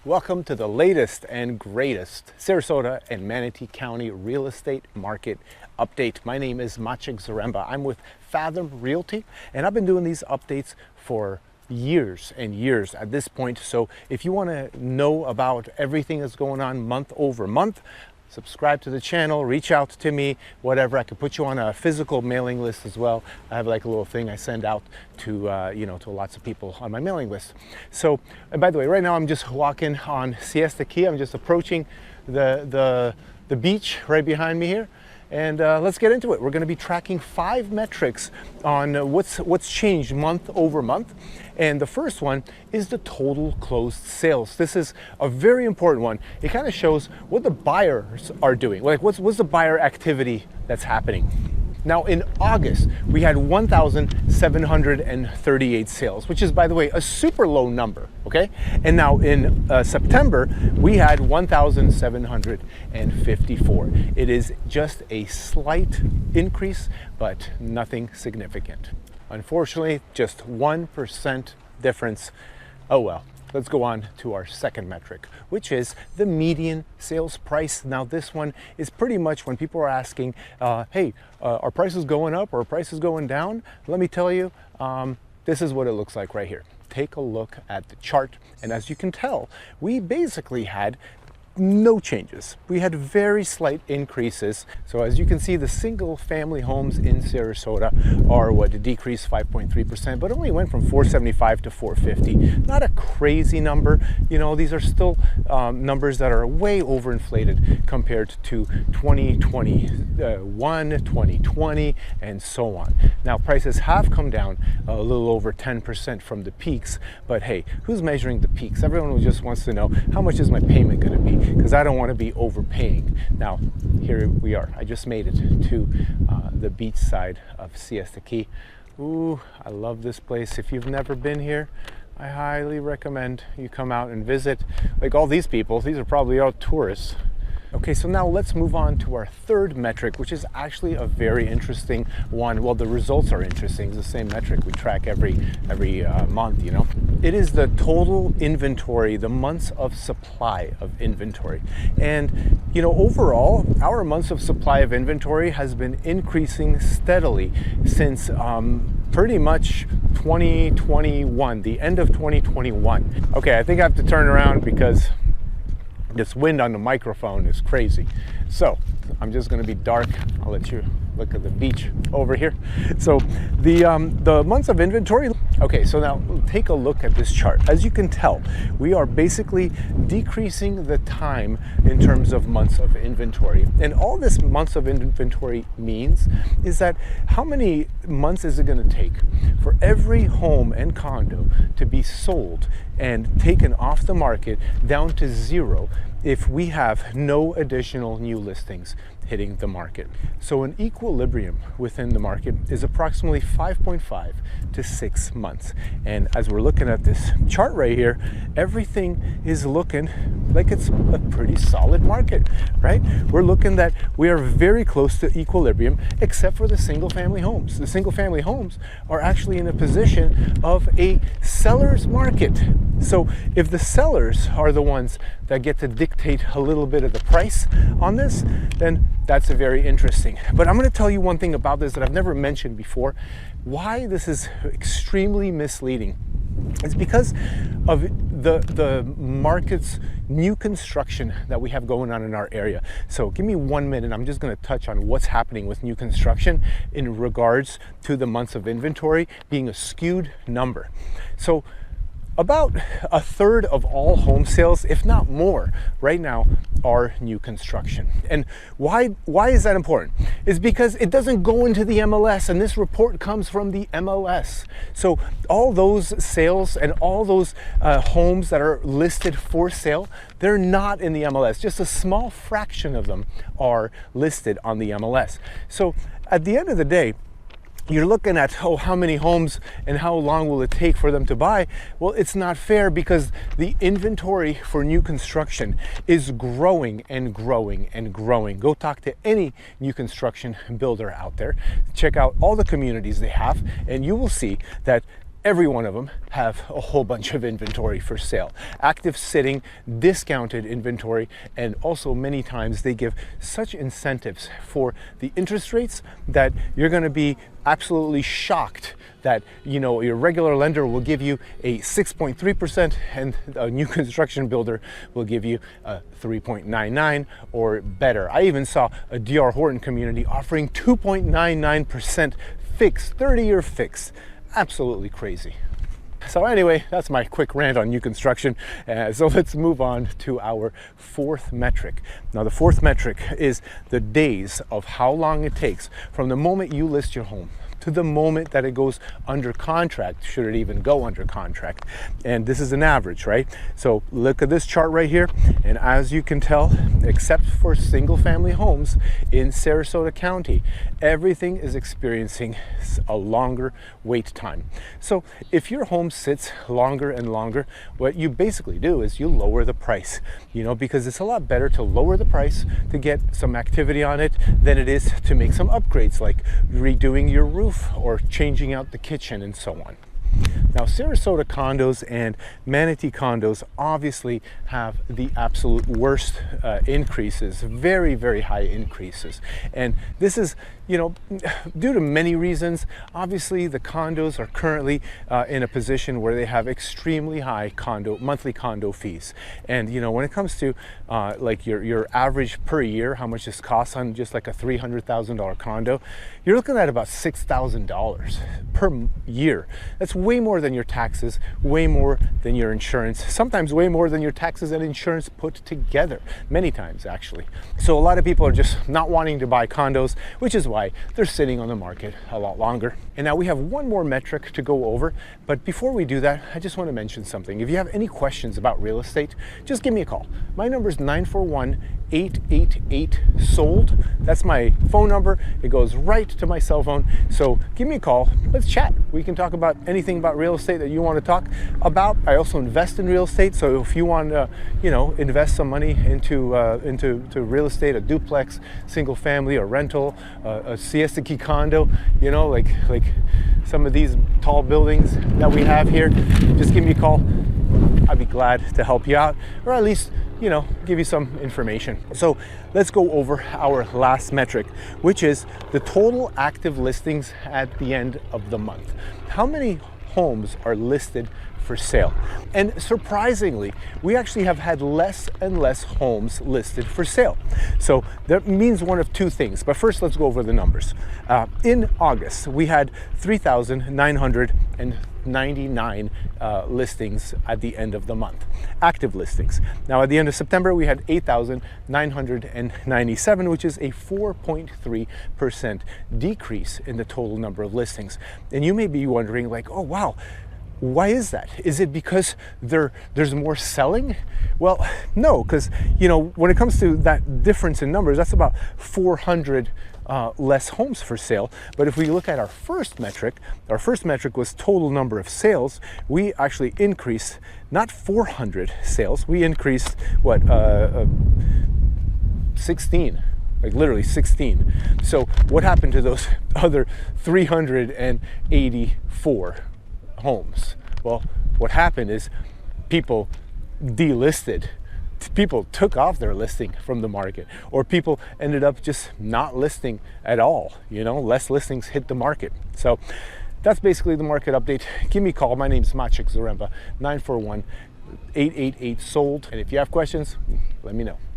Welcome to the latest and greatest Sarasota and Manatee County real estate market update. My name is Maciek Zaremba. I'm with Fathom Realty, and I've been doing these updates for years and years at this point. So if you want to know about everything that's going on month over month, subscribe to the channel, reach out to me, whatever. I could put you on a physical mailing list as well. I have like a little thing I send out to to lots of people on my mailing list. So, and by the way, right now I'm just walking on Siesta Key. I'm just approaching the beach right behind me here. And let's get into it. We're going to be tracking 5 metrics on what's changed month over month. And the first one is the total closed sales. This is a very important one. It kind of shows what the buyers are doing. Like what's the buyer activity that's happening. Now in August, we had 1,738 sales, which is, by the way, a super low number, okay? And now in September, we had 1,754. It is just a slight increase, but nothing significant. Unfortunately, just 1% difference. Oh well. Let's go on to our second metric, which is the median sales price. Now this one is pretty much when people are asking, hey, are prices going up or are prices going down? Let me tell you, this is what it looks like right here. Take a look at the chart. And as you can tell, we basically had no changes. We had very slight increases. So as you can see, the single family homes in Sarasota are decreased 5.3%, but only went from 475 to 450. Not a crazy number. You know, these are still numbers that are way overinflated compared to 2021, 2020, and so on. Now prices have come down a little over 10% from the peaks, but hey, who's measuring the peaks? Everyone just wants to know, how much is my payment going to be? Because I don't want to be overpaying. Now, here we are. I just made it to the beach side of Siesta Key. Ooh, I love this place. If you've never been here, I highly recommend you come out and visit. Like all these people, these are probably all tourists. Okay, so now let's move on to our third metric, which is actually a very interesting one. Well, the results are interesting. It's the same metric we track every month, you know. It is the total inventory, the months of supply of inventory. And, you know, overall, our months of supply of inventory has been increasing steadily since pretty much 2021, the end of 2021. Okay, I think I have to turn around because this wind on the microphone is crazy. So I'm just going to be dark. I'll let you look at the beach over here. So the months of inventory. Okay, so now take a look at this chart. As you can tell, we are basically decreasing the time in terms of months of inventory. And all this months of inventory means is that how many months is it going to take for every home and condo to be sold and taken off the market down to 0 if we have no additional new listings hitting the market. So an equilibrium within the market is approximately 5.5 to 6 months. And as we're looking at this chart right here, everything is looking like it's a pretty solid market, right? We're looking that we are very close to equilibrium, except for the single family homes. The single family homes are actually in a position of a seller's market. So if the sellers are the ones that get to dictate a little bit of the price on this, then that's very interesting. But I'm going to tell you one thing about this that I've never mentioned before. Why this is extremely misleading is because of the market's new construction that we have going on in our area. So give me 1 minute. I'm just going to touch on what's happening with new construction in regards to the months of inventory being a skewed number. So about a third of all home sales, if not more, right now are new construction. And why is that important? It's because it doesn't go into the MLS, and this report comes from the MLS. So all those sales and all those homes that are listed for sale, they're not in the MLS. Just a small fraction of them are listed on the MLS. So at the end of the day, you're looking at, oh, how many homes and how long will it take for them to buy? Well, it's not fair because the inventory for new construction is growing and growing and growing. Go talk to any new construction builder out there. Check out all the communities they have, and you will see that every one of them have a whole bunch of inventory for sale. Active sitting, discounted inventory, and also many times they give such incentives for the interest rates that you're going to be absolutely shocked that, you know, your regular lender will give you a 6.3% and a new construction builder will give you a 3.99 or better. I even saw a D.R. Horton community offering 2.99% fixed, 30-year fixed. Absolutely crazy. So anyway, that's my quick rant on new construction. So let's move on to our fourth metric. Now, the fourth metric is the days of how long it takes from the moment you list your home to the moment that it goes under contract, should it even go under contract. And this is an average, right? So look at this chart right here. And as you can tell, except for single family homes in Sarasota County, everything is experiencing a longer wait time. So if your home sits longer and longer, what you basically do is you lower the price, you know, because it's a lot better to lower the price to get some activity on it than it is to make some upgrades like redoing your roof or changing out the kitchen and so on. Now, Sarasota condos and Manatee condos obviously have the absolute worst increases, very, very high increases. And this is, you know, due to many reasons. Obviously, the condos are currently in a position where they have extremely high monthly condo fees. And, you know, when it comes to like your average per year, how much this costs on just like a $300,000 condo, you're looking at about $6,000 per year. That's way more than your taxes, way more than your insurance, sometimes way more than your taxes and insurance put together, many times actually. So a lot of people are just not wanting to buy condos, which is why they're sitting on the market a lot longer. And now we have one more metric to go over, but before we do that, I just want to mention something. If you have any questions about real estate, just give me a call. My number is 941-888-SOLD. That's my phone number. It goes right to my cell phone. So give me a call. Let's chat. We can talk about anything about real estate that you want to talk about. I also invest in real estate. So if you want to, you know, invest some money into real estate, a duplex, single family, a rental, a siesta key condo, you know, like some of these tall buildings that we have here, just give me a call. I'd be glad to help you out, or at least, you know, give you some information. So let's go over our last metric, which is the total active listings at the end of the month. How many homes are listed for sale? And surprisingly, we actually have had less and less homes listed for sale. So that means one of two things. But first, let's go over the numbers. In August, we had 3,999 listings at the end of the month, active listings. Now, at the end of September, we had 8,997, which is a 4.3% decrease in the total number of listings. And you may be wondering, like, oh, wow, why is that? Is it because there's more selling? Well, no, because, you know, when it comes to that difference in numbers, that's about 400 less homes for sale. But if we look at our first metric was total number of sales. We actually increased not 400 sales, we increased what, 16. Like literally 16. So what happened to those other 384 homes? Well, what happened is people delisted. People took off their listing from the market, or people ended up just not listing at all. You know, less listings hit the market. So that's basically the market update. Give me a call. My name is Maciek Zaremba, 941-888-SOLD. And if you have questions, let me know.